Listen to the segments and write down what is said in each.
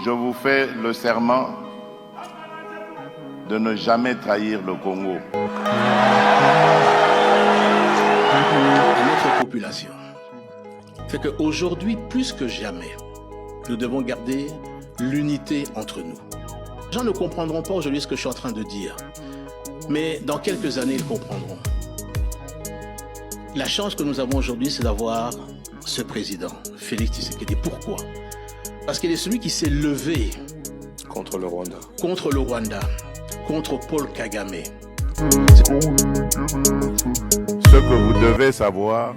je vous fais le serment de ne jamais trahir le Congo. À notre population, c'est qu'aujourd'hui, plus que jamais, nous devons garder l'unité entre nous. Les gens ne comprendront pas aujourd'hui ce que je suis en train de dire, mais dans quelques années, ils comprendront. La chance que nous avons aujourd'hui, c'est d'avoir ce président, Félix Tshisekedi. Pourquoi? Parce qu'il est celui qui s'est levé contre le Rwanda, contre Paul Kagame. Ce que vous devez savoir,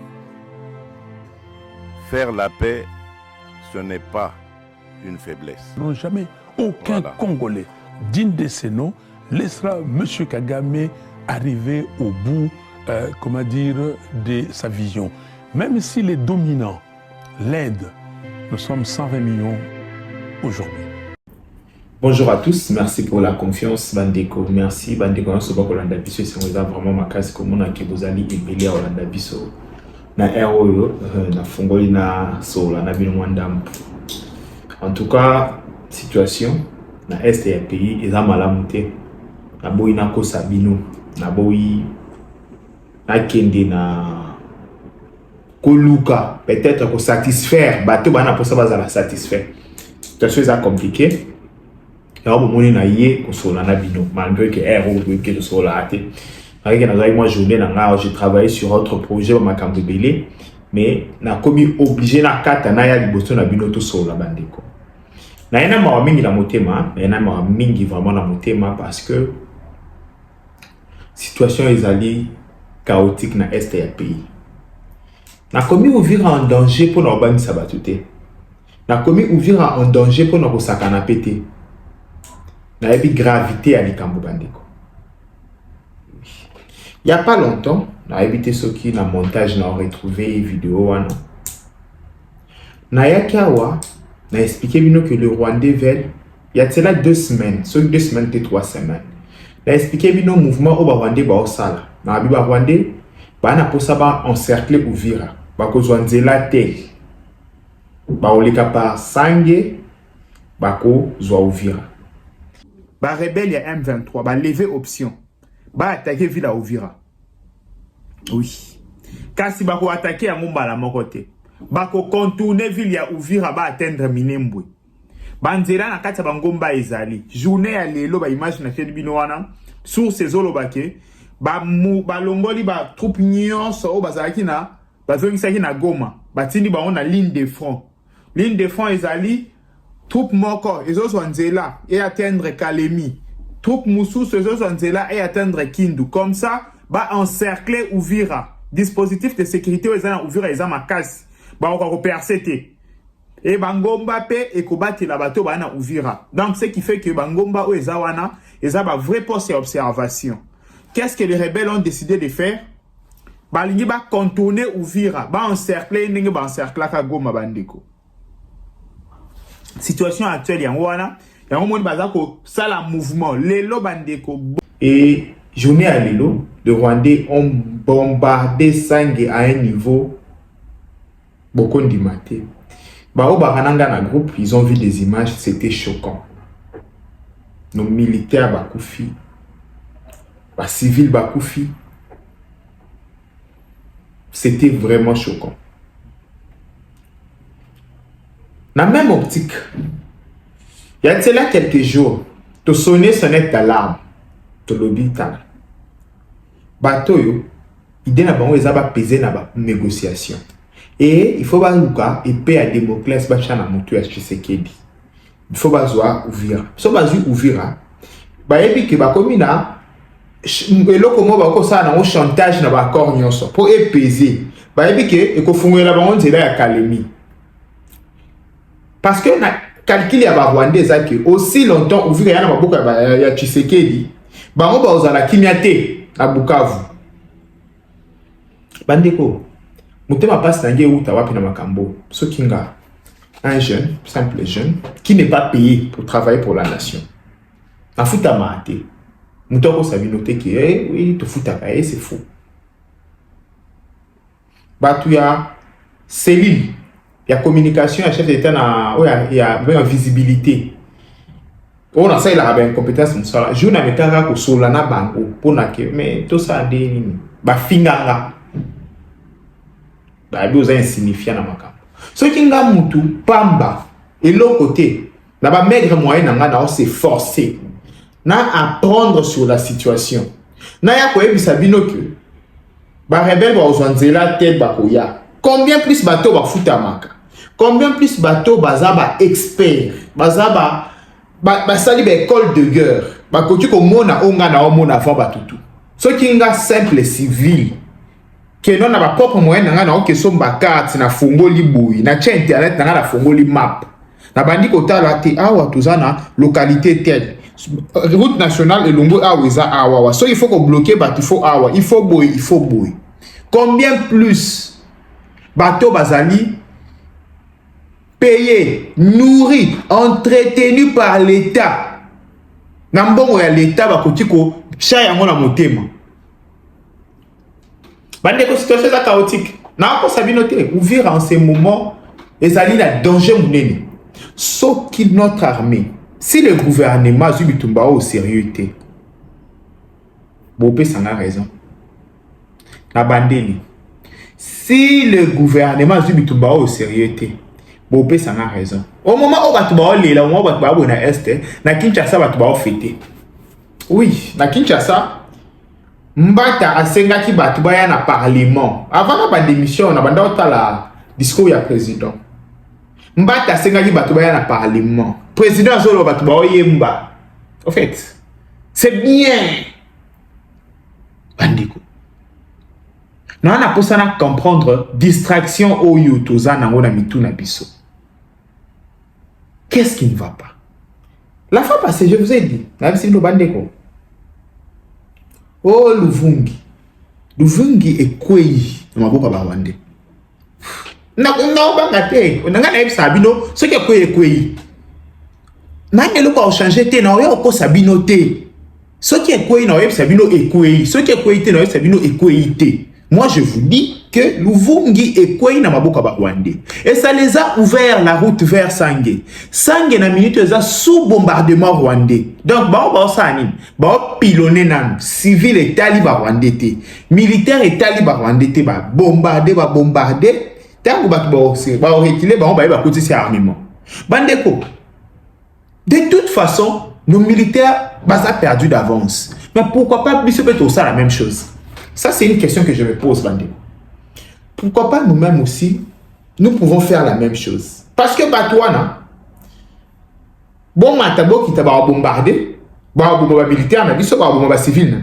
faire la paix, ce n'est pas une faiblesse. Non, jamais aucun Congolais digne de ces noms laissera M. Kagame arriver au bout, de sa vision. Même si les dominants l'aident, nous sommes 120 millions aujourd'hui. Bonjour à tous, merci pour la confiance, Bandeko. Merci, Bandeko. On se voit Olanda Bisso, c'est vraiment ma case comme on a Kebozali et Belé Olanda Bisso. Na ROE, na Fongoli na Sola, na Binwandam. En tout cas, situation, na Est et pays, ils ont malamouté. Na Boyi na Kosabino, na Boyi na Kende na Koluka, peut-être pour satisfaire, bateau bana pour ça va satisfaire. Situation est compliquée. Malgré que j'ai travaillé sur autre projet mais na commis obligé na kata na ya liboso na bino to sola bandeko na ena ma mingi la motema ena ma mingi vraiment la motema parce que situation ezali chaotique na est ya pays na commis ouvrir en danger pour na obani sabatute na commis ouvrir en danger pour na kosakana pété. Il y a une gravité à l'Ikambo Bandeko. Il n'y a pas longtemps, on a évité ce qui dans le montage, on a retrouvé une vidéo. On a expliqué que le Rwandais veut, il y a cela 2 semaines, sur 2 semaines et 3 semaines. On a expliqué le mouvement au Rwandais Baosala. Dans le Rwandais, on a encercler Ouvira. On a Zwanzela te. On a par Sangue, on a Ouvira. Ba rebelle ya M23, ba lever option. Ba attaquer ville à Ouvira. Oui. Kasi ba ko attaquer à Mombala mokote. Ba ko contourner ville ya Ouvira ba atteindre Minembwe. Ba nzela na kati ya bangomba ezali. Journée ya lelo ba image na kedi bino wana sur ces olobake ba longoli ba troupe nyonso o bazalaki na bazongisaki na Goma. Ba tindi ba on a ligne de front. Ligne de front ezali troupe moko ezo nzela et atteindre Kalemi. Troupe moussus ezo nzela et atteindre Kindu. Comme ça, ba encercler Ouvira. Dispositif de sécurité ezana Ouvira ezama makasi. Ba on percer te. Et bangomba pe ekobati la bateau ba na Ouvira. Donc ce qui fait que bangomba o ezawana ezaba vrai poste d'observation. Qu'est-ce que les rebelles ont décidé de faire? Ba lingi ba contourner Ouvira, ba encercler ndenge ba encercler ka Goma bandeko. Situation actuelle ya wana ya omoni bazako sala mouvement lelo bandeko et journée à lelo les Rwandais ont bombardé Sangue à un niveau beaucoup ndimaté ba o bakananga na groupe ils ont vu des images, c'était choquant. Nos militaires bakoufi ba civils bakoufi, c'était vraiment choquant. Dans la même optique, il y a cela quelques jours, tu sonnes sonnette d'alarme, tu l'obitana. Bateau, il y a pesé dans la négociation. Et il faut que épée à Démoclès bachana motu à Tshisekedi. Il faut que Ouvira. So bazu Ouvira. Ba ebi ke ba komina eloko mo ba ko sa na chantage na ba corps nyonso pour épaiser. Ba ebi ke ekofungola ba onzela ya Kalemi. Parce que na calcul ya ba Rwandais que aussi longtemps Ouvira yana maboka ya Tshisekedi bango ba ozala kimiate à Bukavu. Bandeko mutema passe nange uta wapi na makambo sokinga un jeune, simple jeune qui n'est pas payé pour travailler pour la nation. Na futa maate. Mutoko sabinote ki oui, to futa kae, c'est faux. Batu ya cellule, ya communication, ya chef d'état na il y a visibilité. On a ça, il a une compétence comme ça. Je n'ai pas qu'à sola na bango pour naquer, mais tout ça des ba finganga. Ba besoin insignifiant na makam. Ce qui nga mutu pamba et l'autre côté, na ba maigre moyen na c'est forcé. Na apprendre sur la situation. Na ya ko ebisa bino que ba rebelle ba ozanzela tête ba koya. Combien plus bateau ba futamaka? Combien plus bateau baza ba expert, baza ba sali ba école de guerre, ba koki ko mona onga na omona avant batutu. Ce qui nga simple civil que non na ba propre moyen na o ke somba carte na fongoli boui, na tient internet na fongoli map. Na bandi ko tala te awa tuzana localité telle. Route nationale et longo aweza awa. So il faut qu'on bloquer il faut awa, il faut boy. Combien plus bateau bazali payé, nourri, entretenu par l'État. Nambongo ya l'État ba kotiko chaya ngona motema. Bande ko situation est chaotique. Na ko sabi noter ouvrir en ces moments ezali la danger munene. Sauf qu'il notre armée, si le gouvernement Zubitumba au sérieux té. Bopé ça a raison. Na bandeli. Si le gouvernement Zubitumba au sérieux té. Bopé ça a raison. Au moment où Batuba est là, au moment où Batuba est na est, na Kinshasa Batuba fêté. Oui, na Kinshasa, Mbata asenga ki Batuba ya na parlement. Avant la démission, on a banda la discours ya président. Mbata asenga ki Batuba ya na parlement. Président Zolo Batuba yemba. En fait, c'est bien. Bandiko. Non, on a pour ça comprendre distraction au yutoza na ngona mitu na biso. Qu'est-ce qui ne va pas? La fois passée, je vous ai dit, oh, Luvungi. Luvungi est quoi? Je ne sais pas si je ne sais pas ce qui est quoi. Je ne sais pas changer. Je ne sais pas ce qui est quoi. Ce qui est quoi. Moi, je vous dis que Luvungi est quoi na maboka ba Rwandais. Et ça les a ouvert la route vers Sangé. Sangé na minute ça sous bombardement rwandais. Donc ba sani, ba pilonné nan civil et taliban rwandais, militaire et taliban rwandais ba bombarder. Tant ba reculer ba côté ces armement. Bandeko. De toute façon, nos militaires ont perdu d'avance. Mais pourquoi pas plus peut ça la même chose? Ça, c'est une question que je me pose, Bandeko. Pourquoi pas nous-mêmes aussi, nous pouvons faire la même chose? Parce que Batouana, bon matabo qui t'a bombardé, militaire, civil.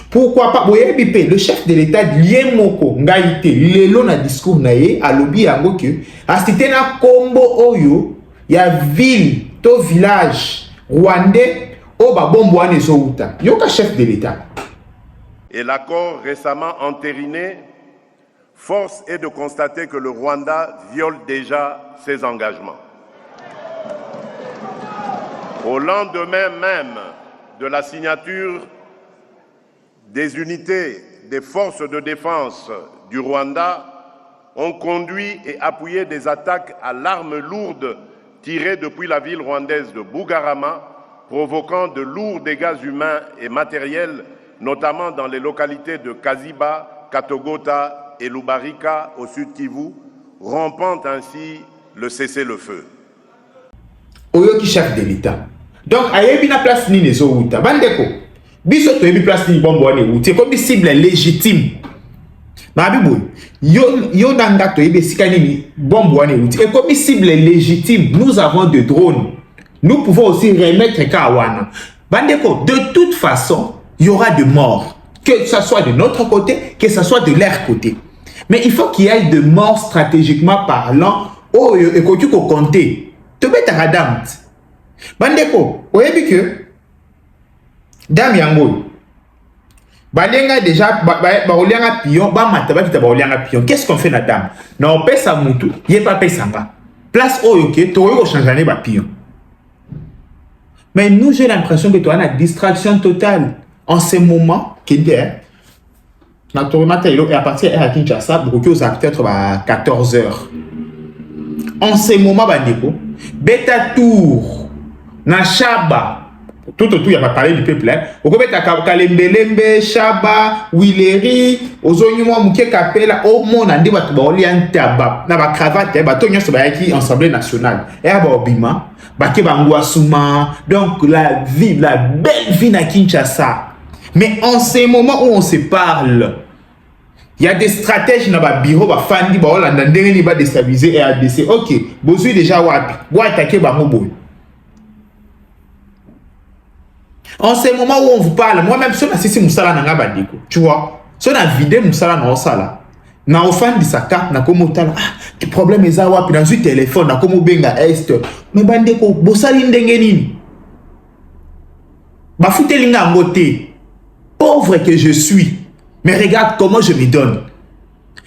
Pourquoi pas? Le chef de l'État, Liemoko, Ngaïté, Lelo na discours naïe, à l'obi à Ngoke, à citer na Kombo Oyo, il y a ville, to village, Rwandais, Oba Bomboane Zouta. Yoka chef de l'État. Et l'accord récemment entériné, force est de constater que le Rwanda viole déjà ses engagements. Au lendemain même de la signature des unités des forces de défense du Rwanda, ont conduit et appuyé des attaques à l'arme lourde tirées depuis la ville rwandaise de Bugarama, provoquant de lourds dégâts humains et matériels, notamment dans les localités de Kaziba, Katogota et Lubarika au sud Kivu, rompant ainsi le cessez-le-feu. Oyo qui chef de l'État. Donc, ayebi na place ni nezo uta. Bandeko, biso to yebi place ni bombo ane uti. Comme cible légitime. Mabiboy, yo nanga to yebi sikani ni bombo ane uti. Et comme cible légitime, nous avons des drones. Nous pouvons aussi remettre Kawana. Bandeko, de toute façon, il y aura des morts. Que ce soit de notre côté, que ce soit de leur côté. Mais il faut qu'il y ait des morts stratégiquement parlant. Oh, et que tu peux compter. Tu peux être dame. Bandeko, vous voyez que dame yango. Balenga déjà, baolianga pion, mataba qui tabaolianga pion. Qu'est-ce qu'on fait la dame? Non, on paie sa moutou, il n'y a pas paie sa main. Place au yoke, tu aurais changé ba pion. Mais nous, j'ai l'impression que tu as une distraction totale. En ce moment, naturellement, et à partir de Kinshasa, beaucoup aux peut-être à 14h. En ce moment, Bandeko, Beta Tour, Nachaba, tout autour, il n'y a pas parlé du peuple. Au Kobe, Kalembelembe, Chaba, Willery, Ozonyuma, Mouké Kapela, au monde, on dit que tu as un tabac, tu as une cravate, tu as une Assemblée nationale. Et à Bobima, donc la vie, la belle vie à Kinshasa. Mais en ces moments où on se parle, il y a des stratèges dans le bureau, Fandi, on va déstabiliser RDC. Ok, Bozu déjà wapi, vous attaquer Bangobo. En ces moments où on vous parle, moi-même, si on a cessé Moussala Nanga Bandiko, tu vois, si on a vidé Moussala Nanga Sala, na offert de sa carte, na comme tala, le problème est à wapi, dans un téléphone, na comme benga est, mais Bandiko, Bossali Ndengenini, Bafute Linga Ngote, pauvre que je suis, mais regarde comment je me donne.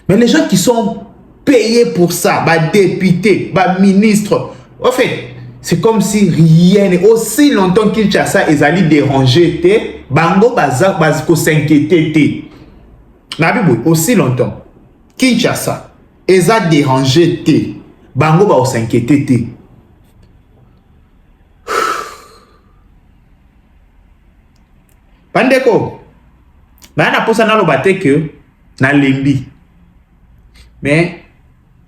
Mais les gens qui sont payés pour ça, députés, ministres, en fait, c'est comme si rien n'est aussi longtemps qu'il Kinshasa est allé déranger, Bango Bazako s'inquiéter. Aussi longtemps Kinshasa est allé déranger, Bango Bazako s'inquiéter. Pandeko, on a posé dans le bâtiment que na lembi, mais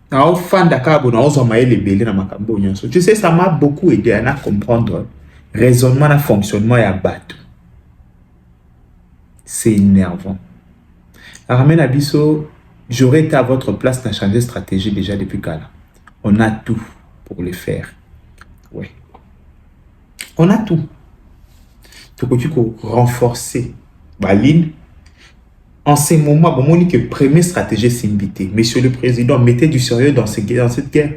na fan d'akabo na ozomaye les belé na makambo nyonso. Tu sais, ça m'a beaucoup aidé à comprendre raisonnement na fonctionnement ya bateau. C'est énervant. Ramène Abisso, j'aurais été à votre place na changer de stratégie déjà depuis Kala. On a tout pour le faire. Ouais. On a tout. Tu peux renforcer Baline. En ces moments, bon, on dit que première stratégie c'est invité. Monsieur le Président, mettez du sérieux dans cette guerre.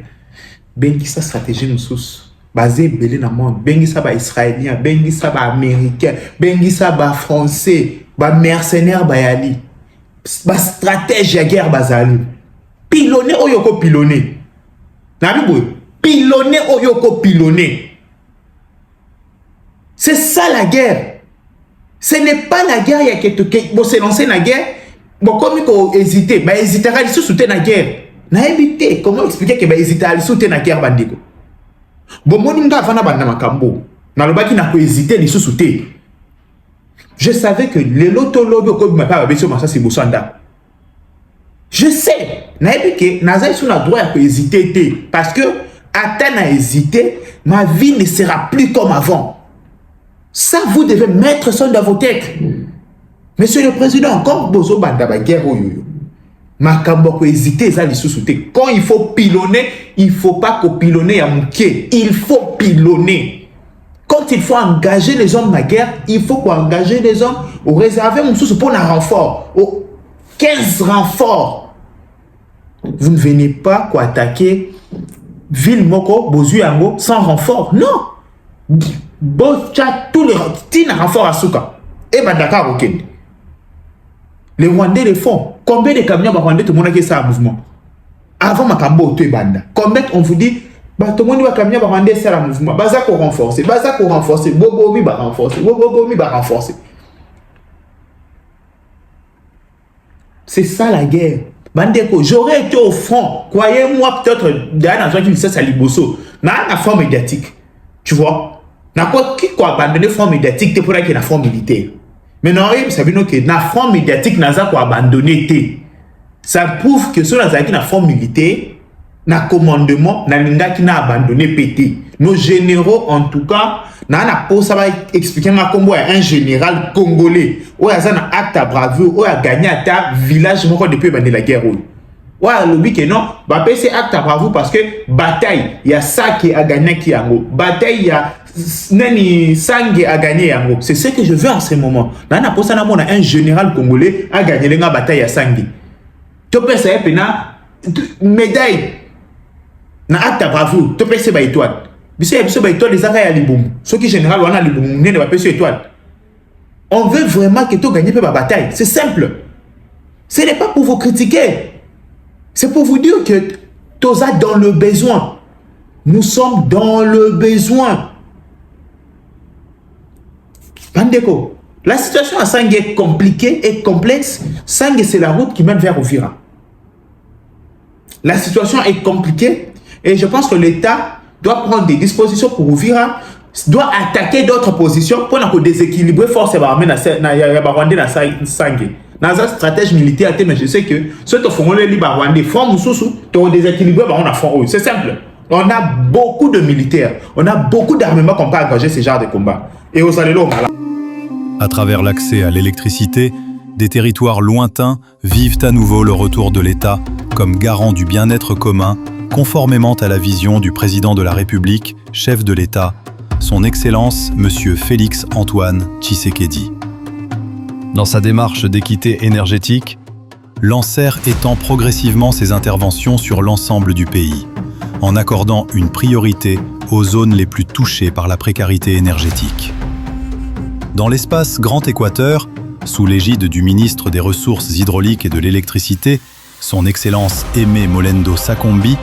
Bengi sa stratégie nous sous. Basé belé dans le monde. Bengi sa ba israélien, bengi sa ba américain, bengi sa ba français, ba mercenaire ba yali. Ba stratégie à guerre bazali. Pilonné oyoko pilonné. Nabi boy, pilonné oyoko pilonné. C'est ça la guerre. Ce n'est pas la guerre, il y a quelqu'un qui s'est lancé dans la guerre. Bon, comme il faut hésiter, bah hésitera à soutenir la guerre. N'a évité. Comment expliquer que bah hésiter à soutenir la guerre bandiko? Bon, moi n'imga vana banda makambo. N'a le baki n'a pas hésité ni soutenir. Je savais que les lotologues comme ma part besoin ça c'est Bossanda. Je sais. N'a évité. N'a pas eu le droit à hésiter parce que attends à hésiter, ma vie ne sera plus comme avant. Ça, vous devez mettre ça dans vos têtes. Monsieur le Président, comme Bozo Bandaba guerre, Makambo hésiter, ça les sous-souter. Quand il faut pilonner, il ne faut pas pilonner à mouquet. Il faut pilonner. Quand il faut engager les hommes dans la guerre, il faut engager les hommes au réservé mon sous pour un renfort. Au 15 renforts. Vous ne venez pas attaquer Ville Moko, Bozuyango sans renfort. Non. Bocha tous les renforts à Souka et Badaka Roken. Les Rwandais le font. Combien de camions Rwandais tout le monde a ça en mouvement? Avant Makambo tu banda. Combien on vous dit tout le monde va camion Rwandais ça en mouvement. Bazako renforcer, Bazako renforcer, Bobomi va renforcer, Bobomi va renforcer. C'est ça la guerre. Bandeko, j'aurais été au front. Croyez-moi peut-être derrière dans un qui ça liboso. Na la forme médiatique. Tu vois? Na qui abandonner front médiatique pour qu'il y ait un front militaire. Mais non, vous savez que na front médiatique n'a pas abandonné. Ça prouve que sur la front militaire, na commandement, na linga qui n'a abandonné pété. Nos généraux en tout cas, na pas ça va expliquer comment un général congolais, ou a un acte à bravoure, ou a gagné à ta village depuis la guerre. Ouais, le que non, bah c'est acte à bravoure parce que bataille, il y a ça qui a gagné qui a bataille, il y a Nani Sangue a gagné Yango. C'est ce que je veux en ce moment. Dans un général congolais a gagné la bataille à Sangue. Tu peux ça pena médaille. Na acte à bravoure. Tu peux ça étoile. Bisé étoile les arrêts à liboum. Ce qui général on a liboum ne va pas étoile. On veut vraiment que tu gagnes la bataille. C'est simple. Ce n'est pas pour vous critiquer. C'est pour vous dire que tu es dans le besoin. Nous sommes dans le besoin. Bandeko, la situation à Sangue est compliquée et complexe. Sangue, c'est la route qui mène vers Uvira. La situation est compliquée et je pense que l'État doit prendre des dispositions pour Uvira. doit attaquer d'autres positions pour déséquilibrer force et l'armée Rwandais na sangue. Dans une stratégie militaire, mais je sais que ceux qui font les Rwandais font tout déséquilibrer, on a fond. C'est simple. On a beaucoup de militaires, on a beaucoup d'armements qu'on peut engager ce genre de combat. Et aux allées là. À travers l'accès à l'électricité, des territoires lointains vivent à nouveau le retour de l'État comme garant du bien-être commun, conformément à la vision du président de la République, chef de l'État, son Excellence Monsieur Félix Antoine Tshisekedi. Dans sa démarche d'équité énergétique, Lancer étend progressivement ses interventions sur l'ensemble du pays, en accordant une priorité aux zones les plus touchées par la précarité énergétique. Dans l'espace Grand Équateur, sous l'égide du ministre des Ressources hydrauliques et de l'électricité, son Excellence Aimé Molendo Sakombi,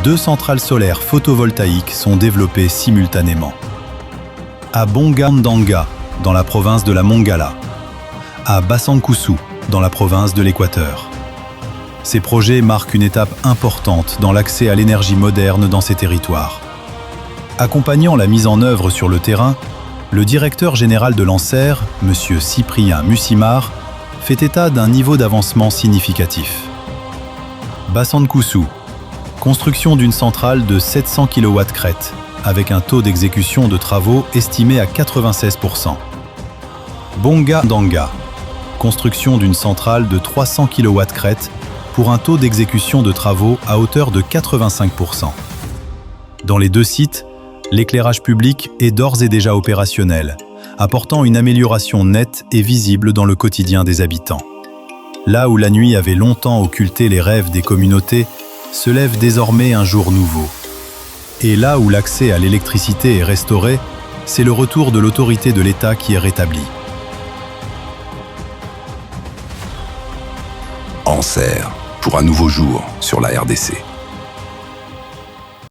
2 centrales solaires photovoltaïques sont développées simultanément. À Bonga-Ndanga, dans la province de la Mongala, à Basankusu, dans la province de l'Équateur. Ces projets marquent une étape importante dans l'accès à l'énergie moderne dans ces territoires. Accompagnant la mise en œuvre sur le terrain, le directeur général de Lancer, M. Cyprien Mussimar, fait état d'un niveau d'avancement significatif. Basankusu, construction d'une centrale de 700 kW crête, avec un taux d'exécution de travaux estimé à 96%. Bonga-Ndanga, construction d'une centrale de 300 kW crête pour un taux d'exécution de travaux à hauteur de 85%. Dans les 2 sites, l'éclairage public est d'ores et déjà opérationnel, apportant une amélioration nette et visible dans le quotidien des habitants. Là où la nuit avait longtemps occulté les rêves des communautés, se lève désormais un jour nouveau. Et là où l'accès à l'électricité est restauré, c'est le retour de l'autorité de l'État qui est rétabli. Anser, pour un nouveau jour sur la RDC.